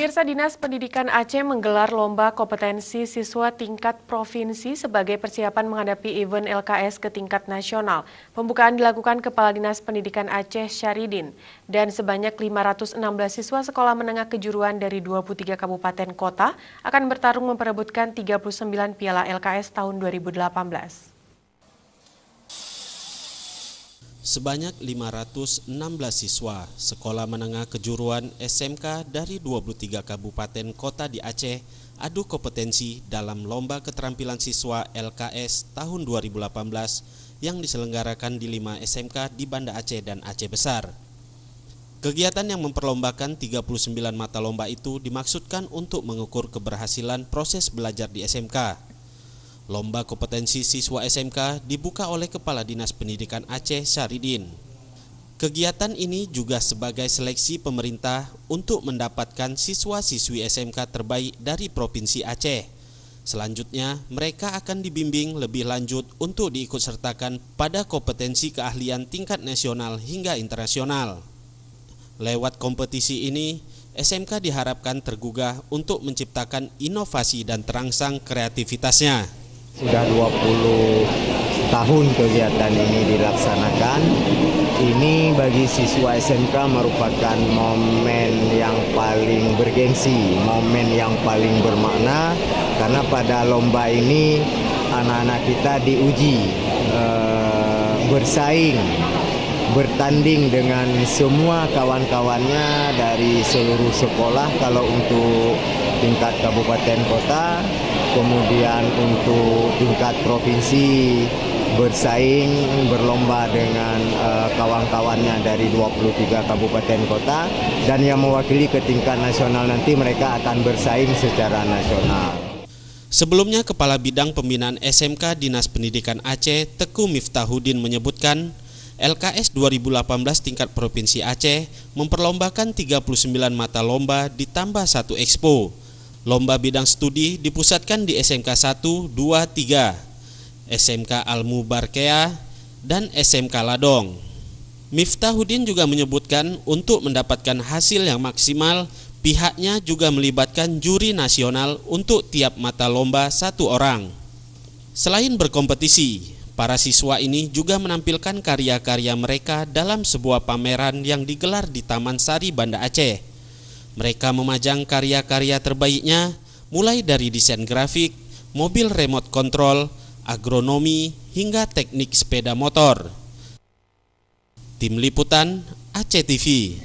Pemirsa, Dinas Pendidikan Aceh menggelar lomba kompetensi siswa tingkat provinsi sebagai persiapan menghadapi event LKS ke tingkat nasional. Pembukaan dilakukan Kepala Dinas Pendidikan Aceh Syahridin dan sebanyak 516 siswa sekolah menengah kejuruan dari 23 kabupaten kota akan bertarung memperebutkan 39 piala LKS tahun 2018. Sebanyak 516 siswa sekolah menengah kejuruan SMK dari 23 kabupaten kota di Aceh adu kompetensi dalam lomba keterampilan siswa LKS tahun 2018 yang diselenggarakan di 5 SMK di Banda Aceh dan Aceh Besar. Kegiatan yang memperlombakan 39 mata lomba itu dimaksudkan untuk mengukur keberhasilan proses belajar di SMK. Lomba kompetensi siswa SMK dibuka oleh Kepala Dinas Pendidikan Aceh Syahridin. Kegiatan ini juga sebagai seleksi pemerintah untuk mendapatkan siswa-siswi SMK terbaik dari Provinsi Aceh. Selanjutnya, mereka akan dibimbing lebih lanjut untuk diikutsertakan pada kompetensi keahlian tingkat nasional hingga internasional. Lewat kompetisi ini, SMK diharapkan tergugah untuk menciptakan inovasi dan terangsang kreativitasnya. Sudah 20 tahun kegiatan ini dilaksanakan. Ini bagi siswa SMK merupakan momen yang paling bergengsi, momen yang paling bermakna, karena pada lomba ini anak-anak kita diuji bersaing, bertanding dengan semua kawan-kawannya dari seluruh sekolah kalau untuk tingkat kabupaten kota, kemudian untuk tingkat provinsi bersaing berlomba dengan kawan-kawannya dari 23 kabupaten kota, dan yang mewakili ke tingkat nasional nanti mereka akan bersaing secara nasional. Sebelumnya, Kepala Bidang Pembinaan SMK Dinas Pendidikan Aceh Teku Miftahuddin menyebutkan LKS 2018 tingkat Provinsi Aceh memperlombakan 39 mata lomba ditambah 1 expo. Lomba bidang studi dipusatkan di SMK 1, 2, 3, SMK Al-Mubarkeah, dan SMK Ladong. Miftahuddin juga menyebutkan untuk mendapatkan hasil yang maksimal, pihaknya juga melibatkan juri nasional untuk tiap mata lomba 1 orang. Selain berkompetisi, para siswa ini juga menampilkan karya-karya mereka dalam sebuah pameran yang digelar di Taman Sari Banda Aceh. Mereka memajang karya-karya terbaiknya mulai dari desain grafik, mobil remote control, agronomi, hingga teknik sepeda motor. Tim Liputan Aceh TV.